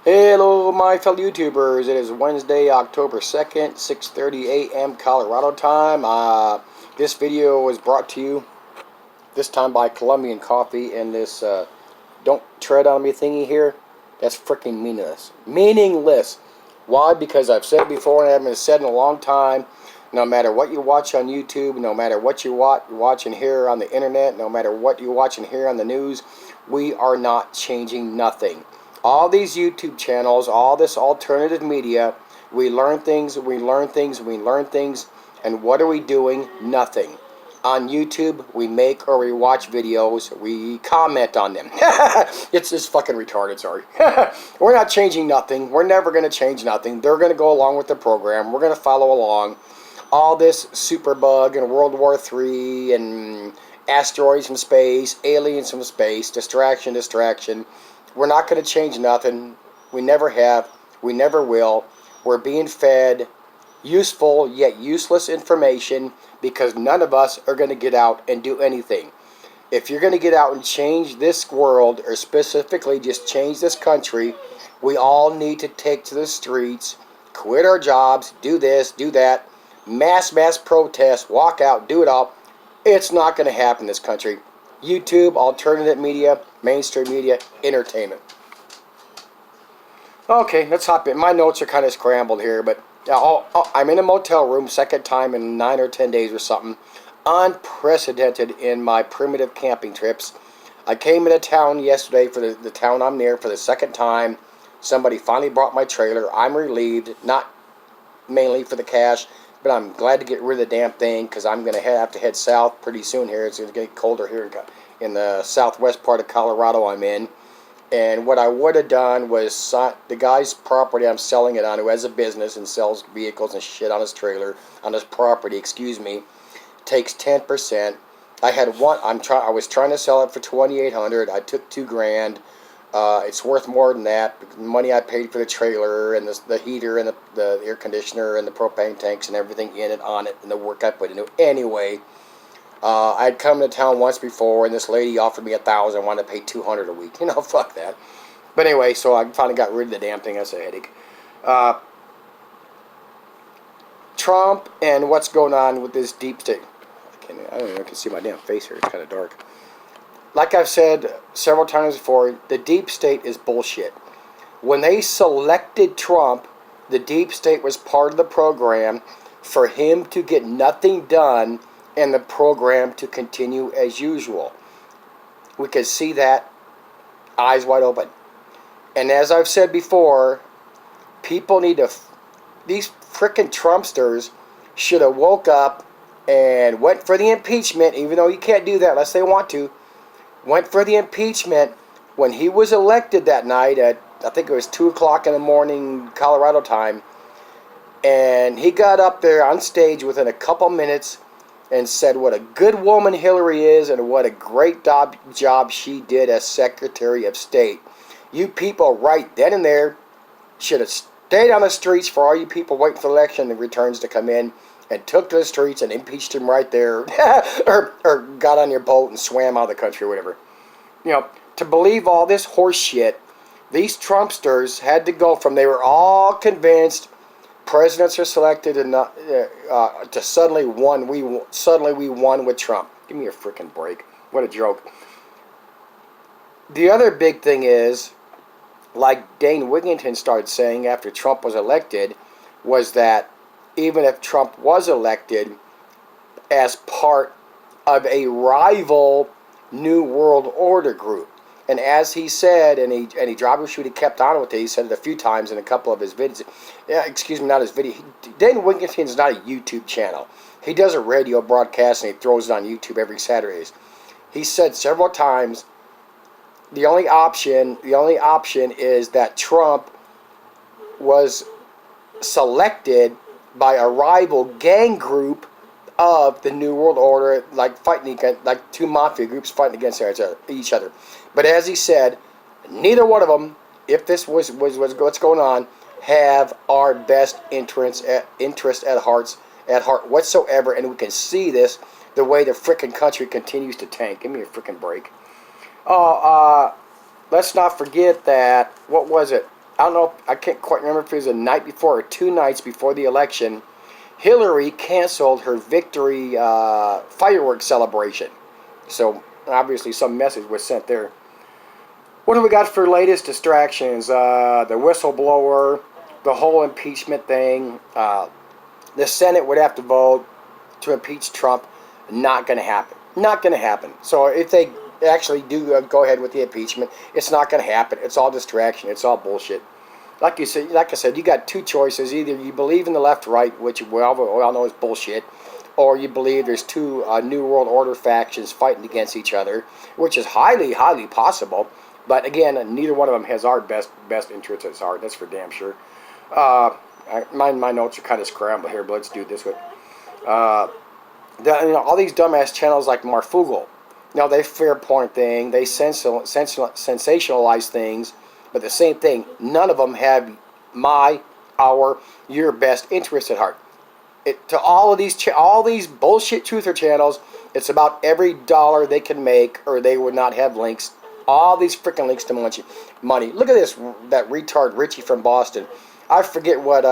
Hello, my fellow YouTubers. It is Wednesday, October 2nd, 6:30 a.m. Colorado time. This video was brought to you this time by Colombian Coffee, and this don't tread on me thingy here, that's freaking meaningless. Meaningless. Why? Because I've said it before and I haven't said in a long time. No matter what you watch on YouTube, no matter what you watch and hear on the internet, no matter what you watch and hear on the news, we are not changing nothing. All these YouTube channels, all this alternative media, we learn things, we learn things, we learn things, and what are we doing? Nothing. On YouTube, we make or we watch videos, we comment on them. It's just fucking retarded, sorry. We're not changing nothing. We're never going to change nothing. They're going to go along with the program. We're going to follow along. All this superbug and World War III and asteroids from space, aliens from space, distraction. We're not going to change nothing. We never have. We never will. We're being fed useful yet useless information because none of us are going to get out and do anything. If you're going to get out and change this world, or specifically just change this country, we all need to take to the streets, quit our jobs, do this, do that, mass protest, walk out, do it all. It's not going to happen in this country. YouTube, alternative media, mainstream media, entertainment. Okay, let's hop in. My notes are kind of scrambled here, but I'm in a motel room, second time in 9 or 10 days or something. Unprecedented in my primitive camping trips. I came into town yesterday for the town I'm near for the second time. Somebody finally brought my trailer. I'm relieved, not mainly for the cash, but I'm glad to get rid of the damn thing because I'm going to have to head south pretty soon here. It's going to get colder here in the southwest part of Colorado I'm in. And what I would have done was the guy's property I'm selling it on, who has a business and sells vehicles and shit on his trailer, on his property, takes 10%. I was trying to sell it for $2,800. I took $2,000. It's worth more than that. The money I paid for the trailer and the heater and the air conditioner and the propane tanks and everything in it, on it, and the work I put into it. Anyway, I'd come to town once before, and this lady offered me $1,000. Wanted to pay $200 a week. You know, fuck that. But anyway, so I finally got rid of the damn thing. That's a headache. Trump and what's going on with this deep state. I don't even know if I can see my damn face here. It's kind of dark. Like I've said several times before, the deep state is bullshit. When they selected Trump, the deep state was part of the program for him to get nothing done and the program to continue as usual. We could see that eyes wide open. And as I've said before, people need to... These frickin' Trumpsters should have woke up and went for the impeachment, even though you can't do that unless they want to. Went for the impeachment when he was elected that night at, I think it was 2 o'clock in the morning Colorado time. And he got up there on stage within a couple minutes and said what a good woman Hillary is and what a great job she did as Secretary of State. You people right then and there should have stayed on the streets for all you people waiting for the election and returns to come in, and took to the streets and impeached him right there, or got on your boat and swam out of the country or whatever. You know, to believe all this horse shit, these Trumpsters had to go from they were all convinced presidents are selected and not, to suddenly we won with Trump. Give me a freaking break. What a joke. The other big thing is, like Dane Wigington started saying after Trump was elected, was that even if Trump was elected as part of a rival New World Order group, and as he said, and he dropped his shoe, he kept on with it. He said it a few times in a couple of his videos. Excuse me, not his video. Dane Wigington is not a YouTube channel. He does a radio broadcast and he throws it on YouTube every Saturdays. He said several times, the only option is that Trump was selected by a rival gang group of the New World Order, like two mafia groups fighting against each other. But as he said, neither one of them, if this was what's going on, have our best interest at heart whatsoever, and we can see this the way the frickin' country continues to tank. Give me a frickin' break. Let's not forget that, what was it? I don't know, I can't quite remember if it was the night before or 2 nights before the election, Hillary canceled her victory fireworks celebration. So obviously some message was sent there. What do we got for latest distractions? The whistleblower, the whole impeachment thing. The Senate would have to vote to impeach Trump. Not going to happen. Not going to happen. So if they actually do go ahead with the impeachment, it's not going to happen. It's all distraction. It's all bullshit. Like I said, you got two choices. Either you believe in the left-right, which we all know is bullshit, or you believe there's two New World Order factions fighting against each other, which is highly, highly possible. But again, neither one of them has our best interests at heart. That's for damn sure. My notes are kind of scrambled here, but let's do this with. All these dumbass channels like Marfoogle, they fair point thing. They sensationalize things, but the same thing. None of them have your best interest at heart. To all these bullshit truther channels, it's about every dollar they can make, or they would not have links. All these freaking links to money. Look at this, that retard Richie from Boston. I forget what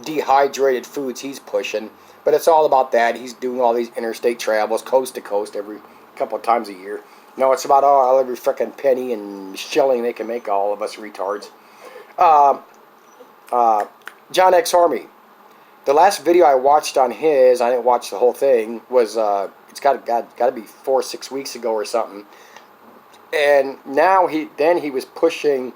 dehydrated foods he's pushing, but it's all about that. He's doing all these interstate travels, coast to coast, every couple of times a year. No, it's about all every freaking penny and shilling they can make, all of us retards. John X Army. The last video I watched on his, I didn't watch the whole thing, was it's got to be 4 or 6 weeks ago or something. And now he was pushing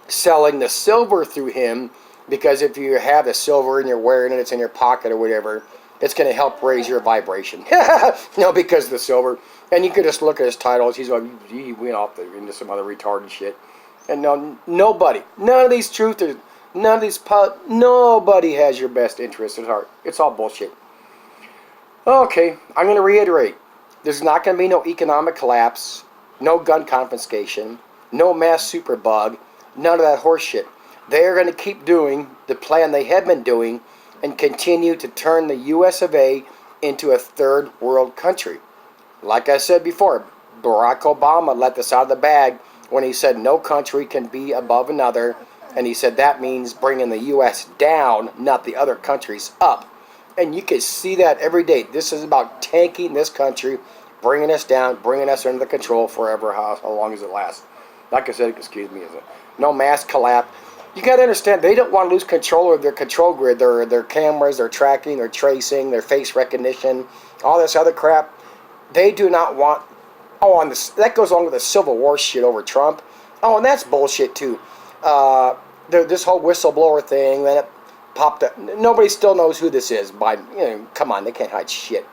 selling the silver through him, because if you have the silver and you're wearing it, it's in your pocket or whatever, it's going to help raise your vibration. Because of the silver. And you could just look at his titles. He went off into some other retarded shit. And nobody, none of these truthers, nobody has your best interest at heart. It's all bullshit. Okay, I'm going to reiterate. There's not going to be no economic collapse, no gun confiscation, no mass superbug, none of that horse shit. They're going to keep doing the plan they have been doing and continue to turn the US of A into a third world country. Like I said before, Barack Obama let this out of the bag when he said no country can be above another, and he said that means bringing the US down, not the other countries up. And you can see that every day. This is about tanking this country, bringing us down, bringing us under the control forever, how long as it lasts. Like I said, excuse me, no mass collapse. You got to understand, they don't want to lose control of their control grid, their cameras, their tracking, their tracing, their face recognition, all this other crap. They do not want. That goes along with the Civil War shit over Trump. Oh, and that's bullshit too. This whole whistleblower thing, then it popped up. Nobody still knows who this is. Come on, they can't hide shit.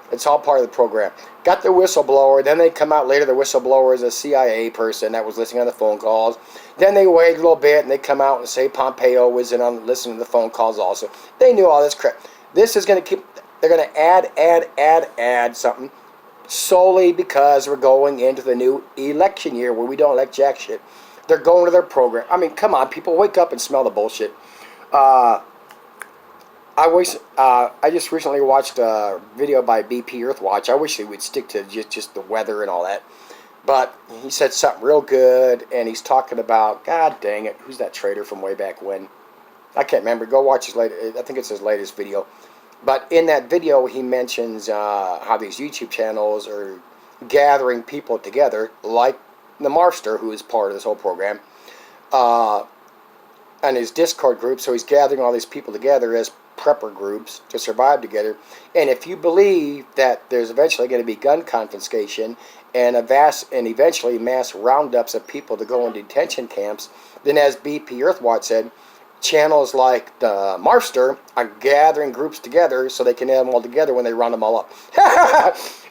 It's all part of the program. Got the whistleblower, then they come out later, the whistleblower is a CIA person that was listening on the phone calls. Then they wait a little bit and they come out and say Pompeo was in on listening to the phone calls also. They knew all this crap. This is going to keep, they're going to add something solely because we're going into the new election year where we don't elect jack shit. They're going to their program. I mean, come on, people, wake up and smell the bullshit. I just recently watched a video by BP Earthwatch. I wish they would stick to just the weather and all that. But he said something real good, and he's talking about, God dang it, who's that trader from way back when? I can't remember. Go watch his latest, I think it's his latest video. But in that video, he mentions how these YouTube channels are gathering people together, like the Marfster, who is part of this whole program, and his Discord group. So he's gathering all these people together as prepper groups to survive together. And if you believe that there's eventually going to be gun confiscation and eventually mass roundups of people to go in detention camps, then as BP Earthwatch said, channels like the Marfster are gathering groups together so they can have them all together when they round them all up.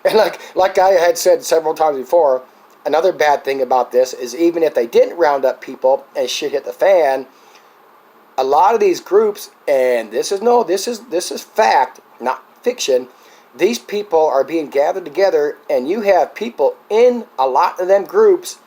And like I had said several times before, another bad thing about this is even if they didn't round up people and shit hit the fan, a lot of these groups, and this is fact, not fiction, these people are being gathered together, and you have people in a lot of them groups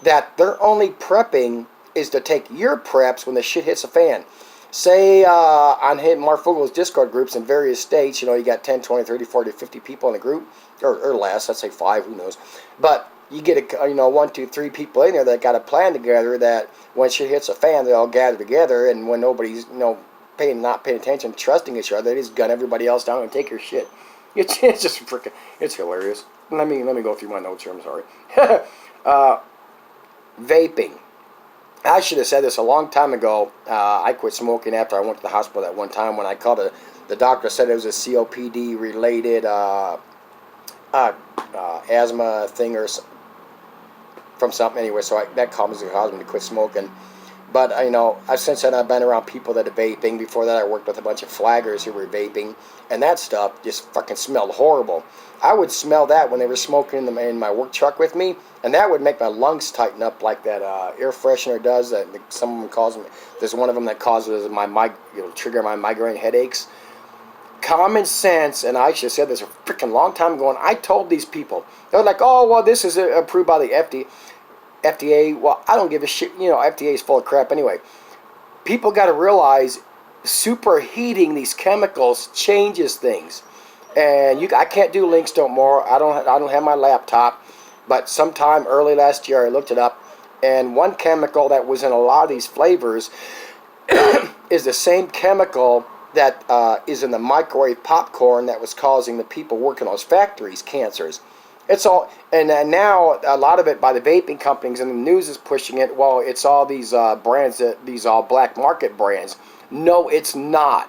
that their only prepping is to take your preps when the shit hits the fan. Say on Marfoogle's Discord groups in various states, you got 10, 20, 30, 40, 50 people in a group, or less, let's say 5, who knows. But you get a, 1, 2, 3 people in there that got a plan together that when shit hits a fan, they all gather together, and when nobody's not paying attention, trusting each other, they just gun everybody else down and take your shit. It's just freaking, it's hilarious. Let me go through my notes here. I'm sorry. Vaping. I should have said this a long time ago. I quit smoking after I went to the hospital that one time when I called it. The doctor said it was a COPD related asthma thing or from something anyway. So that caused me to quit smoking. But since then I've been around people that are vaping. Before that I worked with a bunch of flaggers who were vaping, and that stuff just fucking smelled horrible. I would smell that when they were smoking in my work truck with me, and that would make my lungs tighten up like that air freshener does. That someone calls them. There's one of them that causes trigger my migraine headaches. Common sense, and I should have said this a freaking long time ago, and I told these people. They're like, oh, well, this is approved by the FDA. Well, I don't give a shit. FDA is full of crap anyway. People got to realize superheating these chemicals changes things. And I can't do links no more. I don't have my laptop. But sometime early last year, I looked it up, and one chemical that was in a lot of these flavors is the same chemical that is in the microwave popcorn that was causing the people working those factories cancers. It's all, and now a lot of it by the vaping companies, and the news is pushing it. Well, it's all these brands, these all black market brands. No, it's not.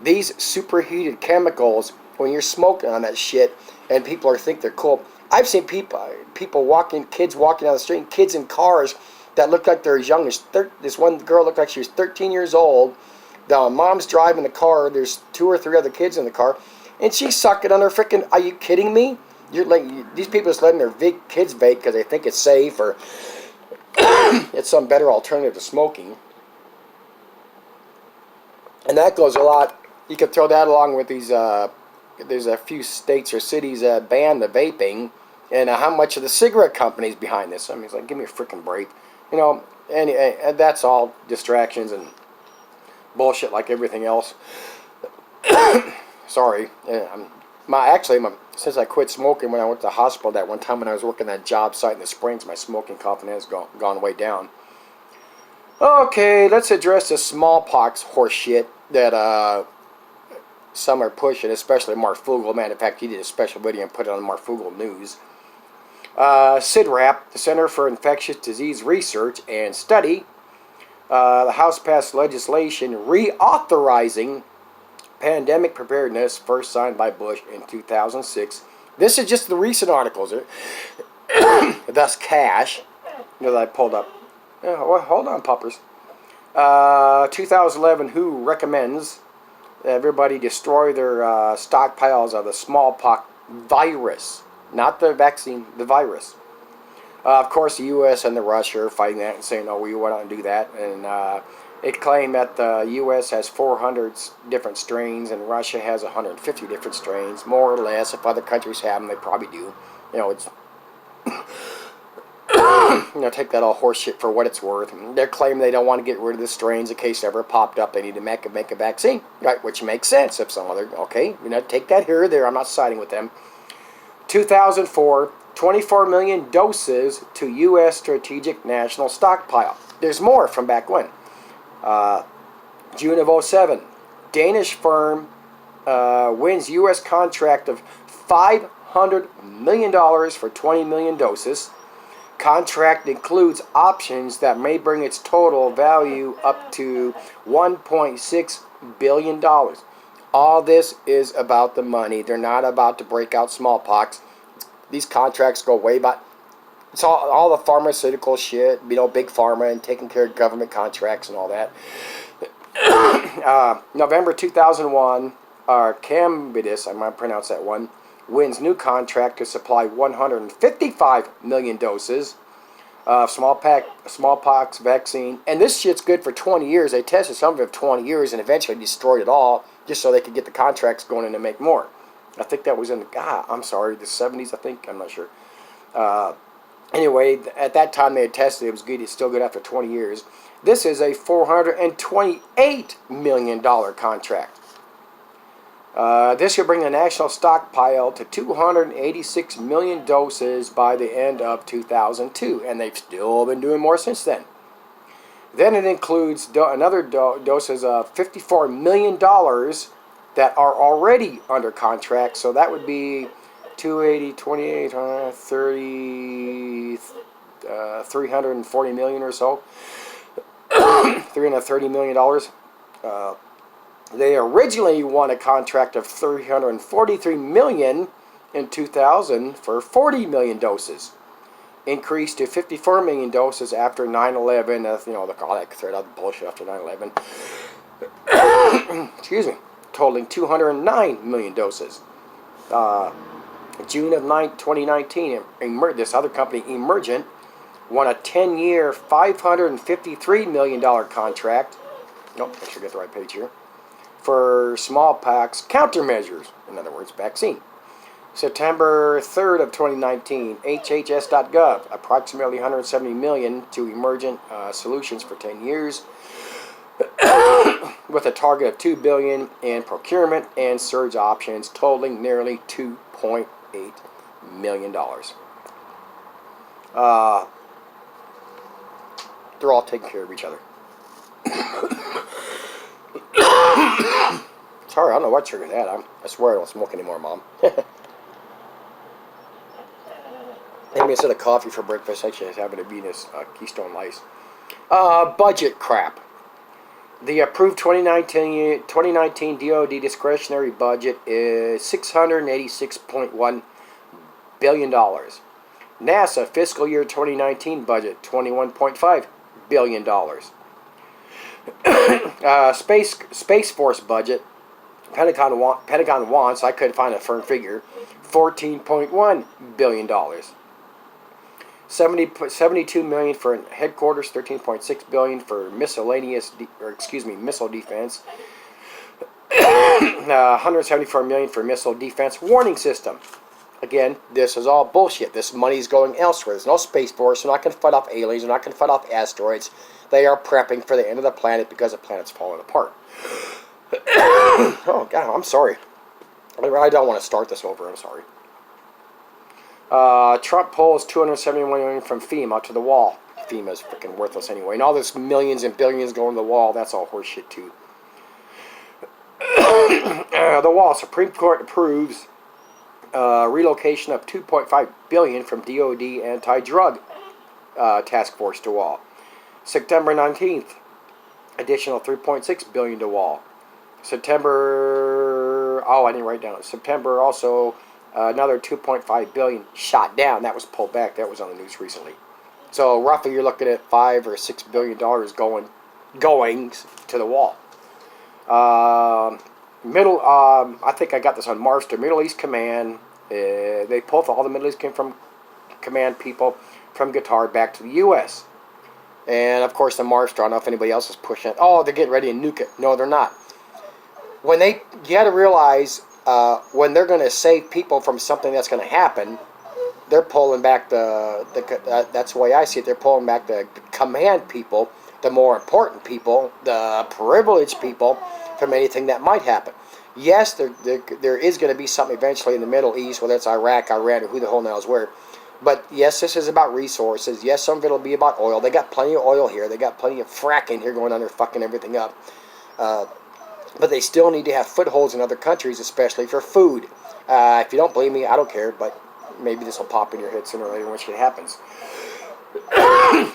These superheated chemicals, when you're smoking on that shit, and people think they're cool. I've seen people walking, kids walking down the street, kids in cars that look like they're as young as this one girl looked like she was 13 years old. The mom's driving the car. There's 2 or 3 other kids in the car, and she's sucking on her freaking. Are you kidding me? These people just letting their kids vape because they think it's safe or it's some better alternative to smoking. And that goes a lot. You could throw that along with these. There's a few states or cities that ban the vaping, and how much of the cigarette companies behind this? I mean, it's like, give me a freaking break, And that's all distractions and bullshit like everything else. Sorry, since I quit smoking when I went to the hospital that one time when I was working that job site in the Springs, my smoking confidence has gone way down. Okay, let's address the smallpox horseshit that some are pushing, especially Marfoogle. Man, in fact, he did a special video and put it on Marfoogle News. CIDRAP, the Center for Infectious Disease Research and Study, the House passed legislation reauthorizing pandemic preparedness, first signed by Bush in 2006. This is just the recent articles. Thus, cash that I pulled up. Well, hold on, puppers. 2011, WHO recommends that everybody destroy their stockpiles of the smallpox virus, not the vaccine, the virus. Of course, the U.S. and the Russia are fighting that and saying, "Oh, we want to do that." And it claimed that the U.S. has 400 different strains and Russia has 150 different strains, more or less. If other countries have them, they probably do. It's take that all horse shit for what it's worth. They're claiming they don't want to get rid of the strains in case it ever popped up. They need to make a vaccine, right? Which makes sense. If some other, take that here or there. I'm not siding with them. 2004, 24 million doses to U.S. Strategic National Stockpile. There's more from back when. June of 2007, Danish firm wins U.S. contract of $500 million for 20 million doses. Contract includes options that may bring its total value up to $1.6 billion. All this is about the money. They're not about to break out smallpox. These contracts go way back. It's all the pharmaceutical shit, big pharma and taking care of government contracts and all that. November 2001, Cambidus, I might pronounce that one, wins new contract to supply 155 million doses of smallpox vaccine. And this shit's good for 20 years. They tested some of it for 20 years and eventually destroyed it all just so they could get the contracts going in to make more. I think that was in the 70s, I think. I'm not sure. Anyway, at that time they had tested it. It was good. It's still good after 20 years. This is a $428 million contract. This will bring the national stockpile to 286 million doses by the end of 2002, and they've still been doing more since then. Then it includes another doses of $54 million that are already under contract, so that would be 280, 28, 30, 340 million or so. $330 million. They originally won a contract of $343 million in 2000 for 40 million doses. Increased to 54 million doses after 9/11. You know, all that thread out bullshit after 9/11. Excuse me. Totaling 209 million doses. June of 2019, this other company, Emergent, won a 10-year, $553 million contract. Nope, I should get the right page here. For smallpox countermeasures, in other words, vaccine. September 3rd of 2019, HHS.gov, approximately 170 million to Emergent Solutions for 10 years, with a target of $2 billion in procurement and surge options, totaling nearly $2.8 million. They're all taking care of each other. Sorry, I don't know what triggered that. I swear I don't smoke anymore, Mom. Maybe instead of coffee for breakfast, I should have a Venus Keystone Lights. Budget crap. The approved 2019 DoD discretionary budget is $686.1 billion. NASA fiscal year 2019 budget, $21.5 billion. Space Force budget, Pentagon wants, I couldn't find a firm figure, $14.1 billion. 72 million for headquarters, 13.6 billion for missile defense, 174 million for missile defense warning system. Again, this is all bullshit. This money's going elsewhere. There's no Space Force. They're not going to fight off aliens. They're not going to fight off asteroids. They are prepping for the end of the planet because the planet's falling apart. Oh, God, I'm sorry. I don't want to start this over. I'm sorry. Trump pulls $271 million from FEMA to the wall. FEMA's freaking worthless anyway. And all this millions and billions going to the wall, that's all horseshit too. The wall. Supreme Court approves relocation of $2.5 billion from DoD anti-drug task force to wall. September 19th, additional $3.6 billion to wall. September, I didn't write down. September also, another $2.5 billion shot down. That was pulled back. That was on the news recently. So roughly you're looking at $5 or $6 billion going to the wall. I think I got this on Marster, Middle East Command. They pulled all the Middle East Command people from Qatar back to the U.S. And of course the Marster, I don't know if anybody else is pushing it. Oh, they're getting ready to nuke it. No, they're not. You got to realize when they're going to save people from something that's going to happen, they're pulling back that's the way I see it. They're pulling back the command people, the more important people, the privileged people, from anything that might happen. Yes, there is going to be something eventually in the Middle East, whether it's Iraq, Iran, or who the hell knows where. But yes, this is about resources. Yes, some of it will be about oil. They got plenty of oil here. They got plenty of fracking here going on there, fucking everything up. But they still need to have footholds in other countries, especially for food. If you don't believe me, I don't care, but maybe this will pop in your head sooner or later when shit happens.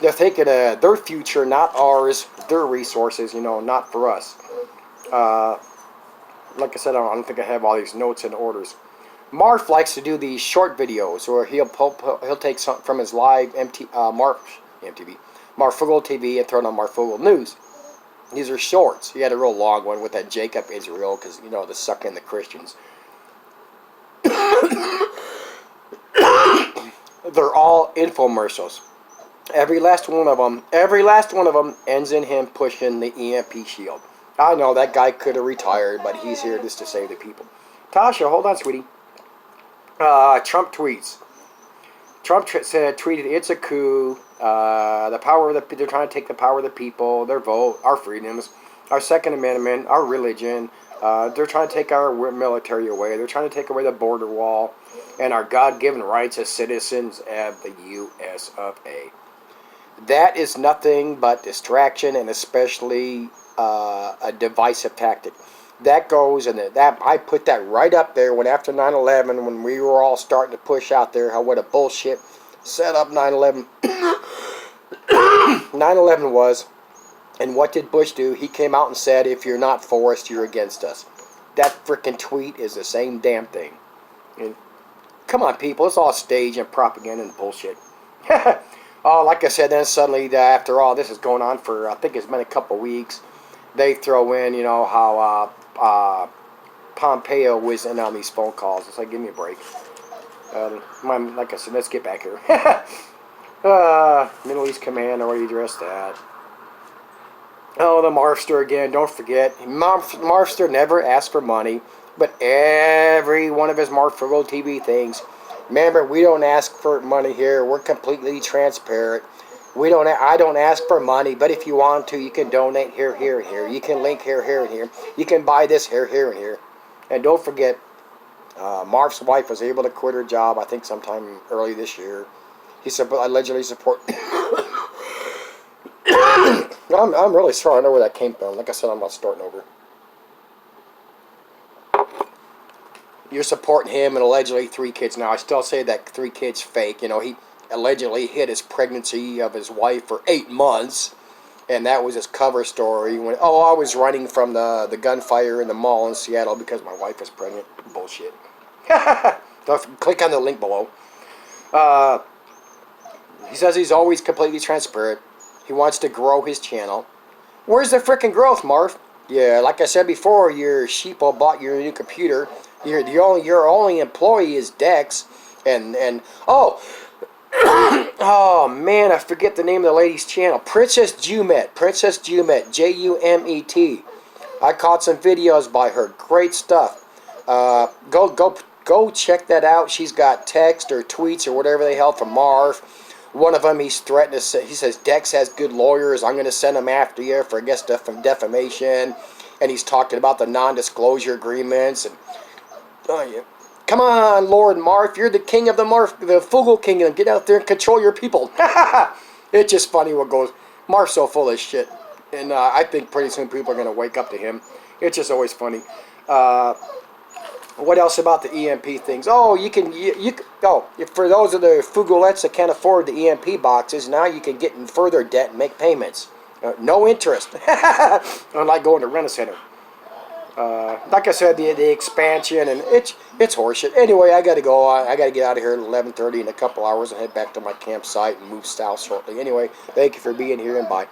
They're thinking of their future, not ours, their resources, not for us. Like I said, I don't think I have all these notes and orders. Marf likes to do these short videos where he'll take something from his live Marfoogle TV and throw it on Marfoogle News. These are shorts. He had a real long one with that Jacob Israel because, the sucking the Christians. They're all infomercials. Every last one of them ends in him pushing the EMP shield. I know that guy could have retired, but he's here just to save the people. Tasha, hold on, sweetie. Trump tweets. Trump tweeted, "It's a coup. They're trying to take the power of the people, their vote, our freedoms, our Second Amendment, our religion, They're trying to take our military away. They're trying to take away the border wall and our God-given rights as citizens of the U.S. of A. That is nothing but distraction and especially a divisive tactic. That goes, and that I put that right up there when after 9/11, when we were all starting to push out there how what a bullshit set up 9/11 9/11 was. And what did Bush do? He came out and said, if you're not for us, you're against us. That freaking tweet is the same damn thing. And come on, people. It's all stage and propaganda and bullshit. Oh, like I said, then suddenly, after all this is going on for, I think it's been a couple weeks, they throw in, you know, how Pompeo was in on these phone calls. It's like, give me a break. Like I said, let's get back here. Middle East Command, already addressed that. Oh, the Marfster again. Don't forget, Marfster never asked for money, but every one of his Marfoogle TV things. Remember, we don't ask for money here. We're completely transparent. I don't ask for money, but if you want to, you can donate here, here, and here. You can link here, here, and here. You can buy this here, here, and here. And don't forget, Marf's wife was able to quit her job, I think sometime early this year. He allegedly support. I'm really sorry. I know where that came from. Like I said, I'm not starting over. You're supporting him and allegedly 3 kids. Now, I still say that 3 kids fake. You know, he allegedly hid his pregnancy of his wife for 8 months. And that was his cover story. When, I was running from the gunfire in the mall in Seattle because my wife was pregnant. Bullshit. Click on the link below. He says he's always completely transparent. He wants to grow his channel. Where's the frickin' growth, Marv? Yeah, like I said before, your sheeple bought your new computer. Your only employee is Dex, and oh, oh man, I forget the name of the lady's channel. Princess Jumet, Jumet. I caught some videos by her. Great stuff. Go check that out. She's got text or tweets or whatever the hell from Marv. One of them, he's threatened to say, he says, Dex has good lawyers. I'm going to send them after you for, I guess, defamation. And he's talking about the non-disclosure agreements. And yeah. Come on, Lord Marf. You're the king of the Marfoogle kingdom. Get out there and control your people. It's just funny what goes. Marf's so full of shit. And I think pretty soon people are going to wake up to him. It's just always funny. What else about the EMP things? Oh, for those of the Foogleettes that can't afford the EMP boxes, now you can get in further debt and make payments. No interest. Unlike going to Rent-A-Center. Like I said, the expansion, and it's horseshit. Anyway, I got to go. I got to get out of here at 11:30 in a couple hours and head back to my campsite and move south shortly. Anyway, thank you for being here, and bye.